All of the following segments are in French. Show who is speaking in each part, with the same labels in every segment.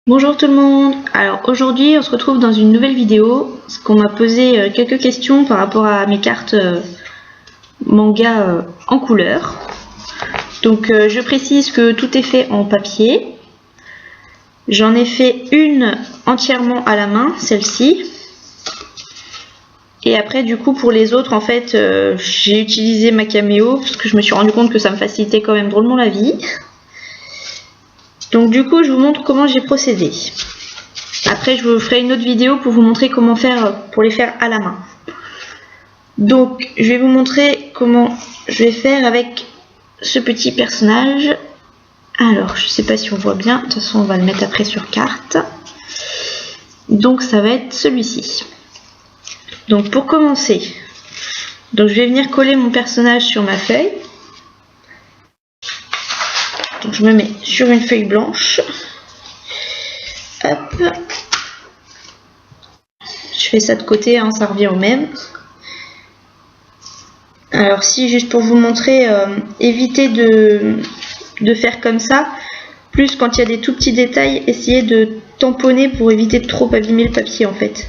Speaker 1: Bonjour tout le monde. Alors aujourd'hui on se retrouve dans une nouvelle vidéo parce qu'on m'a posé quelques questions par rapport à mes cartes manga en couleur. Donc je précise que tout est fait en papier. J'en ai fait une entièrement à la main, celle-ci. Et après du coup pour les autres en fait j'ai utilisé ma caméo parce que je me suis rendu compte que ça me facilitait quand même drôlement la vie. Donc du coup je vous montre comment j'ai procédé. Après je vous ferai une autre vidéo pour vous montrer comment faire pour les faire à la main. Donc je vais vous montrer comment je vais faire avec ce petit personnage. Alors je sais pas si on voit bien, de toute façon on va le mettre après sur carte. Donc ça va être celui-ci. Donc pour commencer, donc je vais venir coller mon personnage sur ma feuille. Donc je me mets sur une feuille blanche. Hop. Je fais ça de côté, hein, ça revient au même. Alors si, juste pour vous montrer, évitez de faire comme ça. Plus quand il y a des tout petits détails, essayez de tamponner pour éviter de trop abîmer le papier en fait.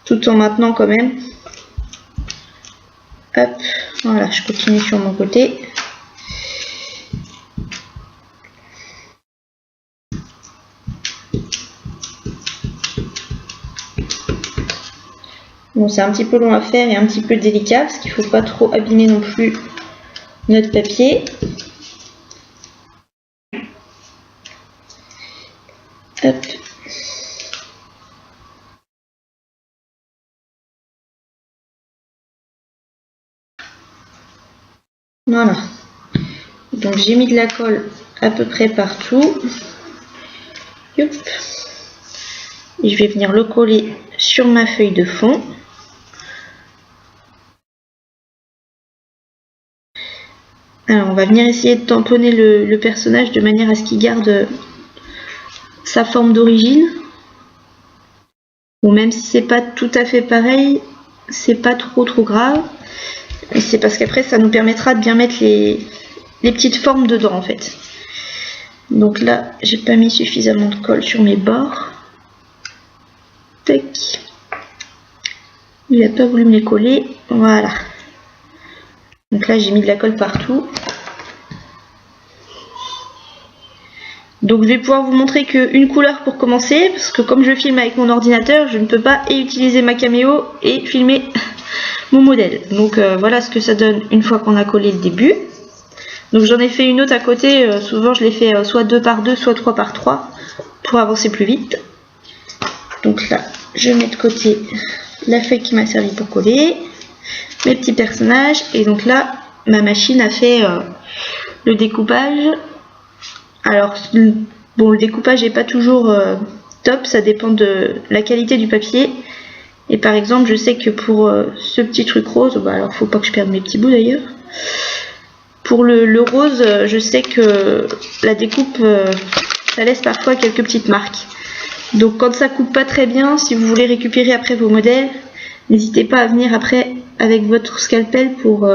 Speaker 1: Tout en maintenant quand même. Hop, voilà, je continue sur mon côté. Bon, c'est un petit peu long à faire et un petit peu délicat parce qu'il ne faut pas trop abîmer non plus notre papier. Hop. Voilà. Donc j'ai mis de la colle à peu près partout. Yop. Et je vais venir le coller sur ma feuille de fond. Alors on va venir essayer de tamponner le personnage de manière à ce qu'il garde sa forme d'origine. Ou même si c'est pas tout à fait pareil, c'est pas trop grave. C'est parce qu'après ça nous permettra de bien mettre les petites formes dedans en fait. Donc là j'ai pas mis suffisamment de colle sur mes bords. Tac. Il a pas voulu me les coller. Voilà. Donc là j'ai mis de la colle partout. Donc je vais pouvoir vous montrer qu'une couleur pour commencer, parce que comme je filme avec mon ordinateur, je ne peux pas utiliser ma caméo et filmer mon modèle. Donc voilà ce que ça donne une fois qu'on a collé le début. Donc j'en ai fait une autre à côté, souvent je l'ai fait soit 2 par 2, soit 3 par 3 pour avancer plus vite. Donc là je mets de côté la feuille qui m'a servi pour coller, mes petits personnages, et donc là ma machine a fait le découpage. Alors bon, le découpage n'est pas toujours top, ça dépend de la qualité du papier. Et par exemple je sais que pour ce petit truc rose, bah alors faut pas que je perde mes petits bouts d'ailleurs. Pour le rose, je sais que la découpe ça laisse parfois quelques petites marques. Donc quand ça coupe pas très bien, si vous voulez récupérer après vos modèles, n'hésitez pas à venir après avec votre scalpel pour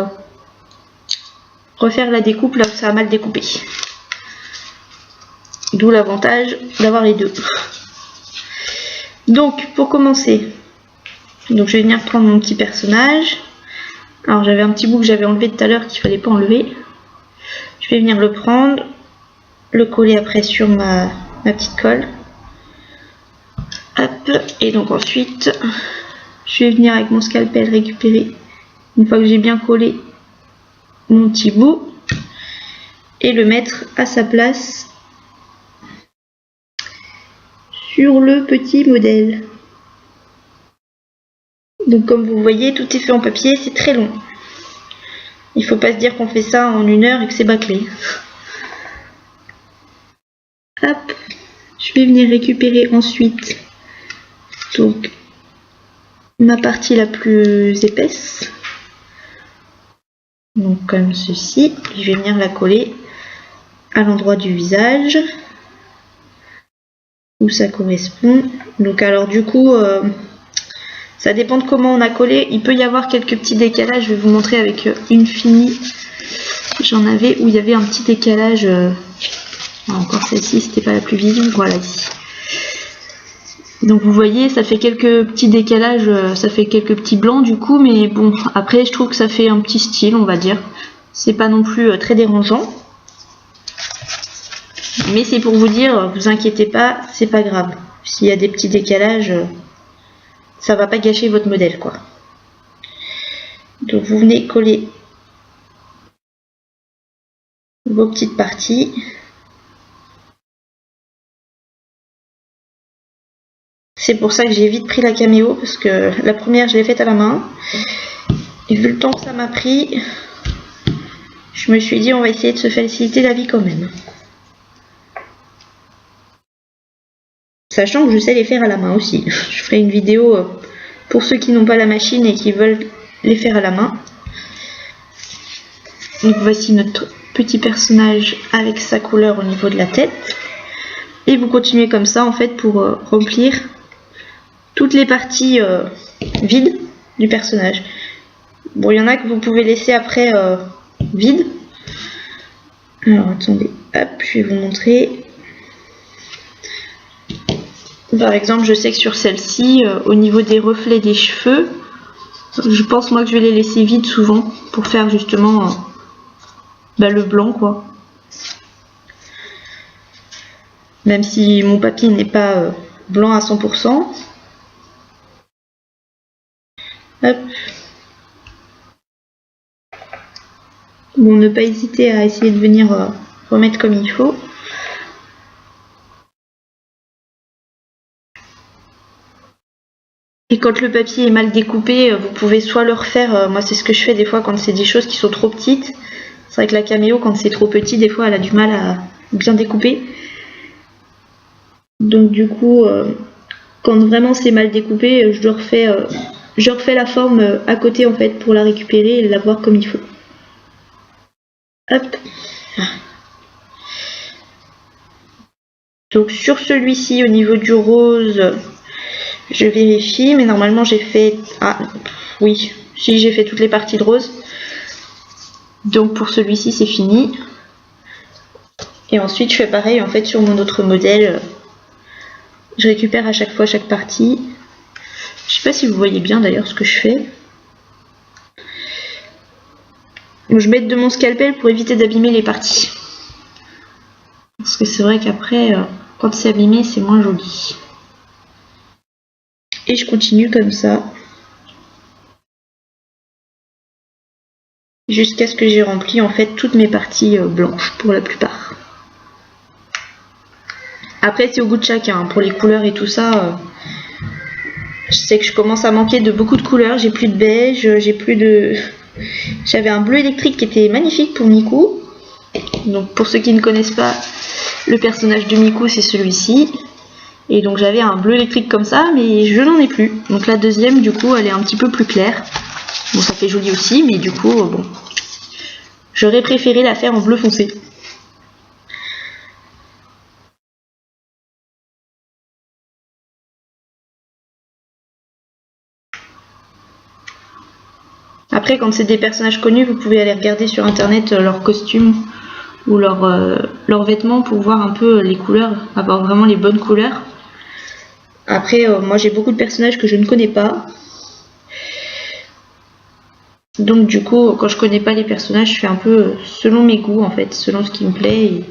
Speaker 1: refaire la découpe là où ça a mal découpé. D'où l'avantage d'avoir les deux. Donc pour commencer, donc je vais venir prendre mon petit personnage. Alors j'avais un petit bout que j'avais enlevé tout à l'heure qu'il fallait pas enlever. Je vais venir le prendre, le coller après sur ma petite colle. Hop, et donc ensuite je vais venir avec mon scalpel récupérer, une fois que j'ai bien collé mon petit bout, et le mettre à sa place sur le petit modèle. Donc comme vous voyez, tout est fait en papier, c'est très long. Il ne faut pas se dire qu'on fait ça en 1 heure et que c'est bâclé. Hop, je vais venir récupérer ensuite donc ma partie la plus épaisse. Donc comme ceci, je vais venir la coller à l'endroit du visage où ça correspond. Donc alors du coup ça dépend de comment on a collé, il peut y avoir quelques petits décalages. Je vais vous montrer avec une finie, j'en avais où il y avait un petit décalage. Encore celle-ci, c'était pas la plus visible, voilà ici. Donc vous voyez, ça fait quelques petits décalages, ça fait quelques petits blancs du coup, mais bon, après je trouve que ça fait un petit style, on va dire. C'est pas non plus très dérangeant. Mais c'est pour vous dire, vous inquiétez pas, c'est pas grave. S'il y a des petits décalages, ça va pas gâcher votre modèle, quoi. Donc vous venez coller vos petites parties. C'est pour ça que j'ai vite pris la caméo, parce que la première je l'ai faite à la main. Et vu le temps que ça m'a pris, je me suis dit on va essayer de se faciliter la vie quand même. Sachant que je sais les faire à la main aussi. Je ferai une vidéo pour ceux qui n'ont pas la machine et qui veulent les faire à la main. Donc voici notre petit personnage avec sa couleur au niveau de la tête. Et vous continuez comme ça en fait pour remplir toutes les parties vides du personnage. Bon, il y en a que vous pouvez laisser après vides. Alors attendez, hop, je vais vous montrer. Par exemple, je sais que sur celle-ci, au niveau des reflets des cheveux, je pense moi que je vais les laisser vides souvent pour faire justement le blanc quoi. Même si mon papier n'est pas blanc à 100%. Hop. Bon, ne pas hésiter à essayer de venir remettre comme il faut. Et quand le papier est mal découpé, vous pouvez soit le refaire, moi c'est ce que je fais des fois quand c'est des choses qui sont trop petites. C'est vrai que la caméo quand c'est trop petit, des fois elle a du mal à bien découper. Donc du coup, quand vraiment c'est mal découpé, je refais la forme à côté en fait pour la récupérer et la voir comme il faut. Hop. Donc sur celui-ci au niveau du rose, je vérifie, mais normalement j'ai fait... Ah oui, si j'ai fait toutes les parties de rose. Donc pour celui-ci c'est fini. Et ensuite je fais pareil en fait sur mon autre modèle. Je récupère à chaque fois chaque partie. Je sais pas si vous voyez bien d'ailleurs ce que je fais. Donc, je m'aide de mon scalpel pour éviter d'abîmer les parties. Parce que c'est vrai qu'après, quand c'est abîmé, c'est moins joli. Et je continue comme ça. Jusqu'à ce que j'ai rempli en fait toutes mes parties blanches pour la plupart. Après c'est au goût de chacun, pour les couleurs et tout ça, je sais que je commence à manquer de beaucoup de couleurs, j'ai plus de beige, j'ai plus de... J'avais un bleu électrique qui était magnifique pour Miku. Donc pour ceux qui ne connaissent pas, le personnage de Miku c'est celui-ci. Et donc j'avais un bleu électrique comme ça, mais je n'en ai plus. Donc la deuxième du coup elle est un petit peu plus claire. Bon ça fait joli aussi, mais du coup bon, j'aurais préféré la faire en bleu foncé. Après quand c'est des personnages connus, vous pouvez aller regarder sur internet leurs costumes ou leurs vêtements pour voir un peu les couleurs, avoir vraiment les bonnes couleurs. Après moi j'ai beaucoup de personnages que je ne connais pas. Donc du coup, quand je connais pas les personnages, je fais un peu selon mes goûts en fait, selon ce qui me plaît.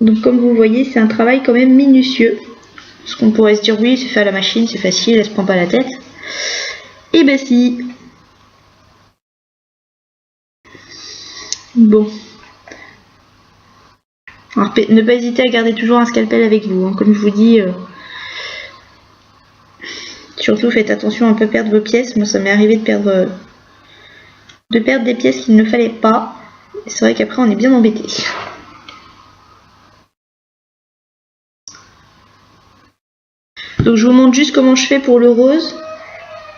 Speaker 1: Donc comme vous voyez, c'est un travail quand même minutieux. Parce qu'on pourrait se dire oui, c'est fait à la machine, c'est facile, elle se prend pas la tête. Et ben si. Bon. Alors, ne pas hésiter à garder toujours un scalpel avec vous. Hein. Comme je vous dis, surtout faites attention à ne pas perdre vos pièces. Moi ça m'est arrivé de perdre des pièces qu'il ne fallait pas. C'est vrai qu'après on est bien embêté. Donc je vous montre juste comment je fais pour le rose.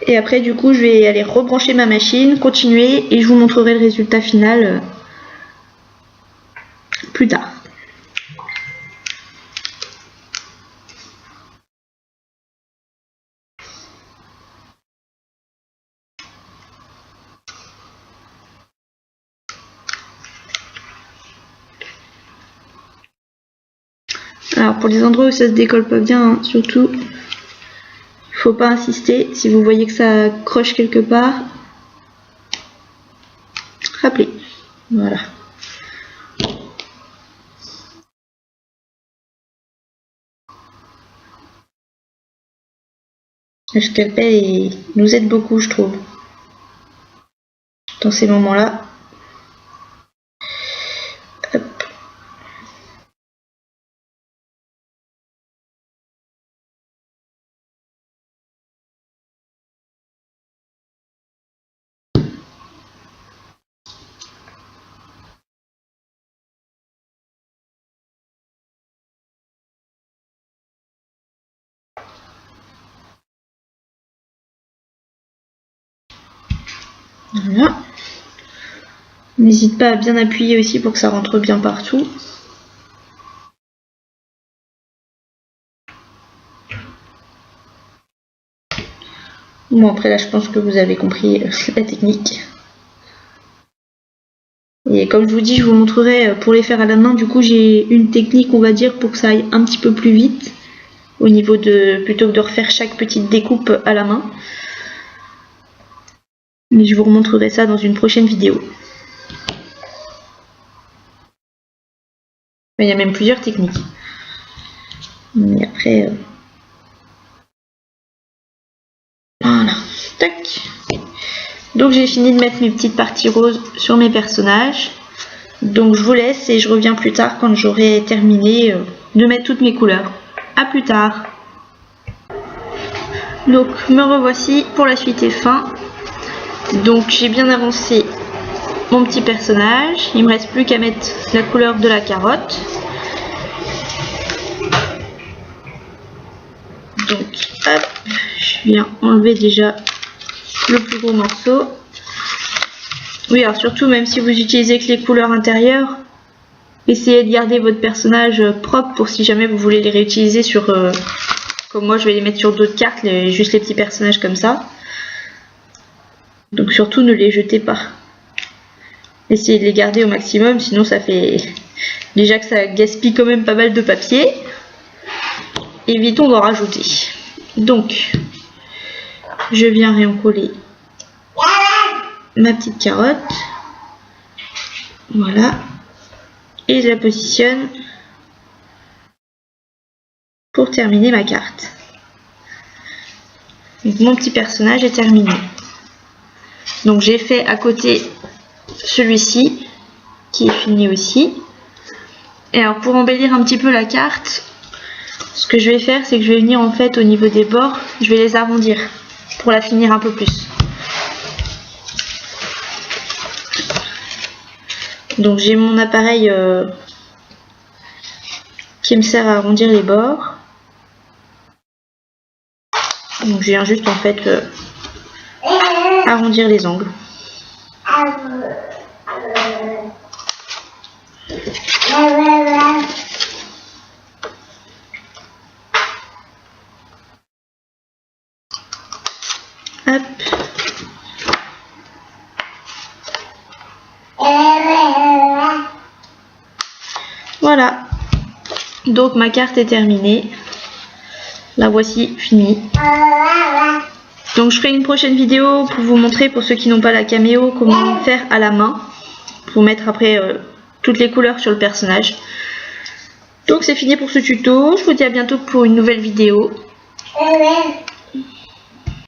Speaker 1: Et après du coup je vais aller rebrancher ma machine, continuer et je vous montrerai le résultat final plus tard. Alors pour les endroits où ça se décolle pas bien, hein, surtout, faut pas insister. Si vous voyez que ça croche quelque part, rappelez. Voilà. Le scalpel nous aide beaucoup, je trouve, dans ces moments-là. Voilà. N'hésite pas à bien appuyer aussi pour que ça rentre bien partout. Bon, après là, je pense que vous avez compris la technique. Et comme je vous dis, je vous montrerai pour les faire à la main. Du coup, j'ai une technique, on va dire, pour que ça aille un petit peu plus vite. Au niveau de, plutôt que de refaire chaque petite découpe à la main. Mais je vous remontrerai ça dans une prochaine vidéo. Il y a même plusieurs techniques. Mais après... Voilà. Tac. Donc j'ai fini de mettre mes petites parties roses sur mes personnages. Donc je vous laisse et je reviens plus tard quand j'aurai terminé de mettre toutes mes couleurs. A plus tard. Donc me revoici pour la suite et fin. Donc j'ai bien avancé mon petit personnage. Il me reste plus qu'à mettre la couleur de la carotte. Donc hop, je viens enlever déjà le plus gros morceau. Oui, alors surtout, même si vous utilisez que les couleurs intérieures, essayez de garder votre personnage propre pour si jamais vous voulez les réutiliser sur... comme moi, je vais les mettre sur d'autres cartes, juste les petits personnages comme ça. Donc surtout, ne les jetez pas. Essayez de les garder au maximum, sinon ça fait... Déjà que ça gaspille quand même pas mal de papier. Évitons d'en rajouter. Donc, je viens réencoller ma petite carotte. Voilà. Et je la positionne pour terminer ma carte. Donc, mon petit personnage est terminé. Donc j'ai fait à côté celui-ci qui est fini aussi. Et alors pour embellir un petit peu la carte, ce que je vais faire, c'est que je vais venir en fait au niveau des bords, je vais les arrondir pour la finir un peu plus. Donc j'ai mon appareil qui me sert à arrondir les bords. Donc je viens juste en fait arrondir les angles. Hop. Voilà. Donc ma carte est terminée. La voici finie. Donc je ferai une prochaine vidéo pour vous montrer, pour ceux qui n'ont pas la caméo, comment faire à la main. Pour mettre après toutes les couleurs sur le personnage. Donc c'est fini pour ce tuto. Je vous dis à bientôt pour une nouvelle vidéo.